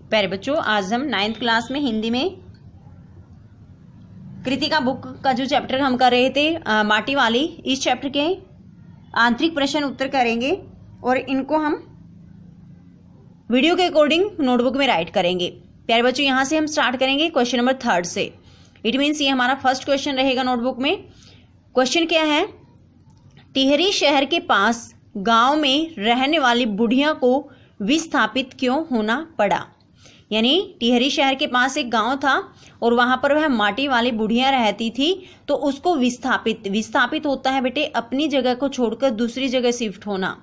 प्यारे बच्चों, आज हम 9th क्लास में हिंदी में कृतिका बुक का जो चैप्टर हम कर रहे थे माटी वाली, इस चैप्टर के आंतरिक प्रश्न उत्तर करेंगे और इनको हम वीडियो के अकॉर्डिंग नोटबुक में राइट करेंगे। प्यारे बच्चों, यहाँ से हम स्टार्ट करेंगे क्वेश्चन नंबर 3 से। इट मीन्स ये हमारा फर्स्ट क्वेश्चन रहेगा नोटबुक में। क्वेश्चन क्या है? टिहरी शहर के पास गांव में रहने वाली बुढ़िया को विस्थापित क्यों होना पड़ा? यानी टिहरी शहर के पास एक गांव था और वहां पर वह माटी वाली बुढ़िया रहती थी, तो उसको विस्थापित होता है बेटे अपनी जगह को छोड़कर दूसरी जगह शिफ्ट होना।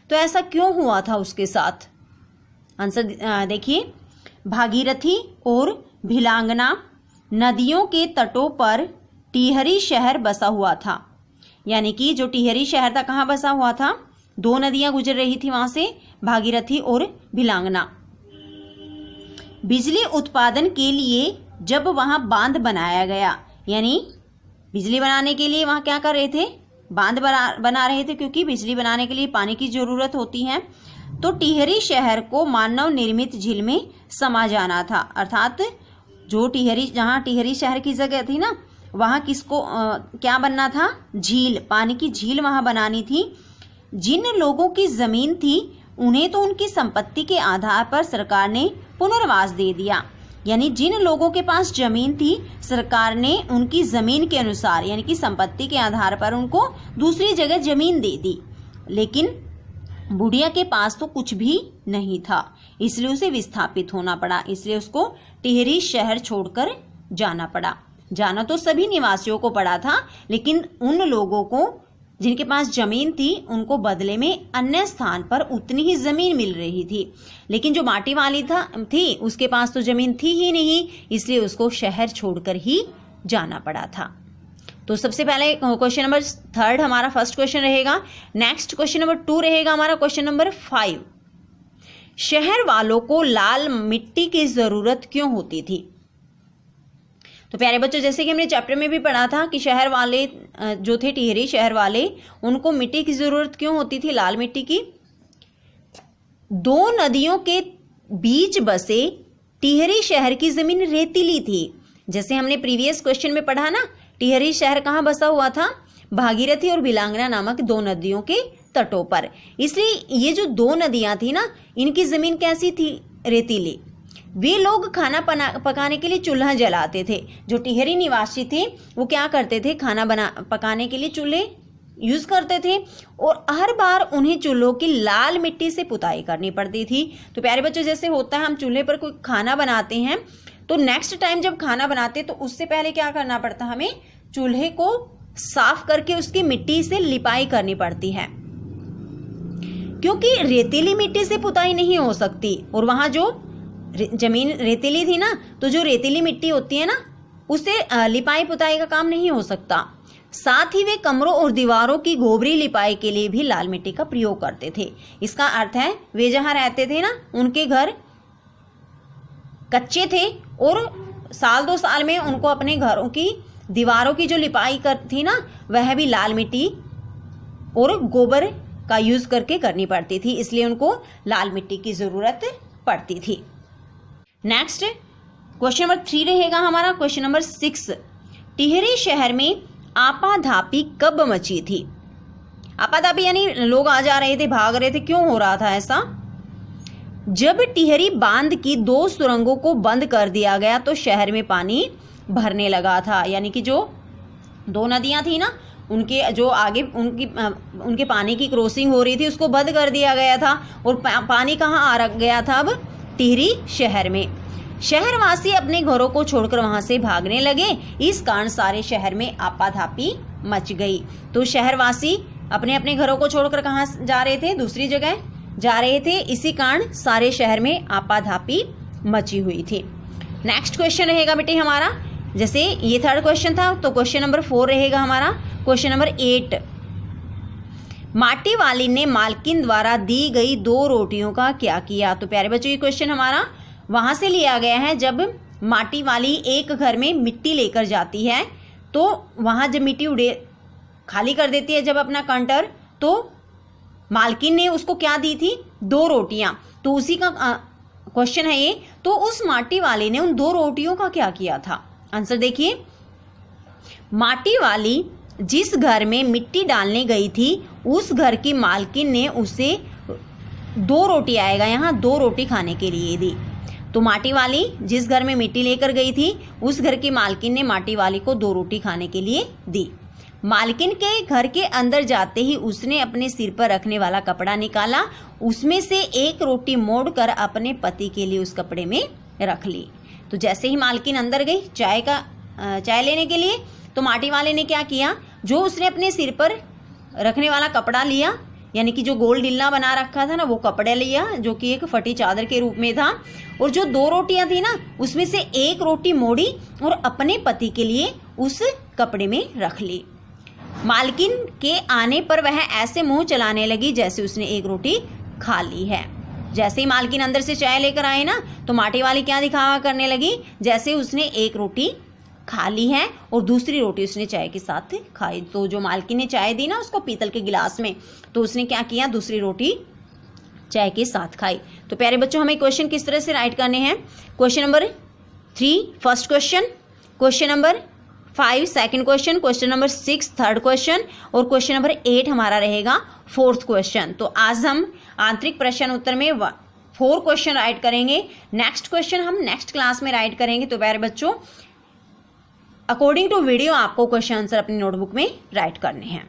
तो ऐसा क्यों हुआ था उसके साथ? आंसर देखिए। भागीरथी और भिलांगना नदियों के तटों पर टिहरी शहर बसा हुआ था। यानी कि जो टिहरी शहर था कहाँ बसा हुआ था? 2 नदियां गुजर रही थी वहां से, भागीरथी और भिलांगना। बिजली उत्पादन के लिए जब वहां बांध बनाया गया, यानी बिजली बनाने के लिए वहां क्या कर रहे थे? बांध बना रहे थे, क्योंकि बिजली बनाने के लिए पानी की जरूरत होती है। तो टिहरी शहर को मानव निर्मित झील में समा जाना था। अर्थात जो जहां टिहरी शहर की जगह थी ना, वहां किसको क्या बनना था? झील, पानी की झील वहां बनानी थी। जिन लोगों की जमीन थी उन्हें तो उनकी संपत्ति के आधार पर सरकार ने पुनर्वास दे दिया। यानी जिन लोगों के पास जमीन थी, सरकार ने उनकी जमीन के अनुसार यानी कि संपत्ति के आधार पर उनको दूसरी जगह जमीन दे दी। लेकिन बुढ़िया के पास तो कुछ भी नहीं था, इसलिए उसे विस्थापित होना पड़ा। इसलिए उसको टिहरी शहर छोड़कर जाना पड़ा। जाना तो सभी निवासियों को पड़ा था, लेकिन उन लोगों को जिनके पास जमीन थी उनको बदले में अन्य स्थान पर उतनी ही जमीन मिल रही थी। लेकिन जो माटी वाली थी उसके पास तो जमीन थी ही नहीं, इसलिए उसको शहर छोड़कर ही जाना पड़ा था। तो सबसे पहले क्वेश्चन नंबर 3 हमारा फर्स्ट क्वेश्चन रहेगा। नेक्स्ट क्वेश्चन नंबर 2 रहेगा हमारा क्वेश्चन नंबर 5। शहर वालों को लाल मिट्टी की जरूरत क्यों होती थी? तो प्यारे बच्चों, जैसे कि हमने चैप्टर में भी पढ़ा था कि शहर वाले जो थे टिहरी शहर वाले, उनको मिट्टी की जरूरत क्यों होती थी? लाल मिट्टी की। 2 नदियों के बीच बसे टिहरी शहर की जमीन रेतीली थी। जैसे हमने प्रीवियस क्वेश्चन में पढ़ा ना, टिहरी शहर कहाँ बसा हुआ था? भागीरथी और भिलांगना नामक 2 नदियों के तटों पर। इसलिए ये जो 2 नदियां थी ना, इनकी जमीन कैसी थी? रेतीली। वे लोग खाना पकाने के लिए चूल्हा जलाते थे। जो टिहरी निवासी थे वो क्या करते थे? खाना पकाने के लिए चूल्हे यूज करते थे और हर बार उन्हें चूल्हों की लाल मिट्टी से पुताई करनी पड़ती थी। तो प्यारे बच्चों, जैसे होता है हम चूल्हे पर कोई खाना बनाते हैं, तो नेक्स्ट टाइम जब खाना बनाते तो उससे पहले क्या करना पड़ता? हमें चूल्हे को साफ करके उसकी मिट्टी से लिपाई करनी पड़ती है, क्योंकि रेतीली मिट्टी से पुताई नहीं हो सकती। और वहां जो जमीन रेतीली थी ना, तो जो रेतीली मिट्टी होती है ना, उससे लिपाई पुताई का काम नहीं हो सकता। साथ ही वे कमरों और दीवारों की गोबरी लिपाई के लिए भी लाल मिट्टी का प्रयोग करते थे। इसका अर्थ है वे जहां रहते थे ना, उनके घर कच्चे थे और साल 2 साल में उनको अपने घरों की दीवारों की जो लिपाई थी ना, वह भी लाल मिट्टी और गोबर का यूज करके करनी पड़ती थी। इसलिए उनको लाल मिट्टी की जरूरत पड़ती थी। नेक्स्ट क्वेश्चन नंबर 3 रहेगा हमारा क्वेश्चन नंबर 6। टिहरी शहर में आपाधापी कब मची थी? आपाधापी यानी लोग आ जा रहे थे, भाग रहे थे। क्यों हो रहा था ऐसा? जब टिहरी बांध की 2 सुरंगों को बंद कर दिया गया तो शहर में पानी भरने लगा था। यानी कि जो 2 नदियां थी ना, उनके जो आगे उनके पानी की क्रॉसिंग हो रही थी, उसको बंद कर दिया गया था और पानी कहाँ आ गया था? अब टिहरी शहर में। शहरवासी अपने घरों को छोड़कर वहां से भागने लगे। इस कारण सारे शहर में आपाधापी मच गई। तो शहरवासी अपने अपने घरों को छोड़कर कहाँ जा रहे थे? दूसरी जगह जा रहे थे। इसी कारण सारे शहर में आपाधापी मची हुई थी। नेक्स्ट क्वेश्चन रहेगा बेटे हमारा, जैसे ये 3rd क्वेश्चन था, तो क्वेश्चन नंबर 4 रहेगा हमारा क्वेश्चन नंबर 8। माटी वाली ने मालकिन द्वारा दी गई 2 रोटियों का क्या किया? तो प्यारे बच्चों, ये क्वेश्चन हमारा वहां से लिया गया है। जब माटी वाली एक घर में मिट्टी लेकर जाती है, तो वहां जब मिट्टी खाली कर देती है जब अपना कंटर, तो मालकिन ने उसको क्या दी थी? 2 रोटियां। तो उसी का क्वेश्चन है ये। तो उस माटी वाले ने उन 2 रोटियों का क्या किया था? आंसर देखिए, माटी वाली जिस घर में मिट्टी डालने गई थी उस घर की मालकिन ने उसे 2 रोटी, आएगा यहाँ, 2 रोटी खाने के लिए दी। तो माटी वाली जिस घर में मिट्टी लेकर गई थी उस घर की मालकिन ने माटी वाली को 2 रोटी खाने के लिए दी। मालकिन के घर के अंदर जाते ही उसने अपने सिर पर रखने वाला कपड़ा निकाला, उसमें से 1 रोटी मोड़कर अपने पति के लिए उस कपड़े में रख ली। तो जैसे ही मालकिन अंदर गई चाय लेने के लिए, तो माटी वाले ने क्या किया, जो उसने अपने सिर पर रखने वाला कपड़ा लिया, यानी कि जो गोल डिल्ला बना रखा था ना, वो कपड़ा लिया जो कि एक फटी चादर के रूप में था, और जो 2 रोटियां थी ना उसमें से 1 रोटी मोड़ी और अपने पति के लिए उस कपड़े में रख ली। मालकिन के आने पर वह ऐसे मुंह चलाने लगी जैसे उसने 1 रोटी खा ली है। जैसे ही मालकिन अंदर से चाय लेकर आए ना, तो माटी वाली क्या दिखावा करने लगी, जैसे उसने 1 रोटी खा ली है और दूसरी रोटी उसने चाय के साथ खाई। तो जो मालकिन ने चाय दी ना उसको पीतल के गिलास में, तो उसने क्या किया, दूसरी रोटी चाय के साथ खाई। तो प्यारे बच्चों, हमें क्वेश्चन किस तरह से राइट करने हैं? Question number 3 first question, question number 5 second question, question number 6 third question, और क्वेश्चन नंबर 8 हमारा रहेगा 4th क्वेश्चन। तो आज हम आंतरिक प्रश्न उत्तर में 4 क्वेश्चन राइट करेंगे। नेक्स्ट क्वेश्चन हम नेक्स्ट क्लास में राइट करेंगे। तो प्यारे बच्चों, अकॉर्डिंग टू वीडियो आपको क्वेश्चन आंसर अपनी नोटबुक में राइट करने हैं।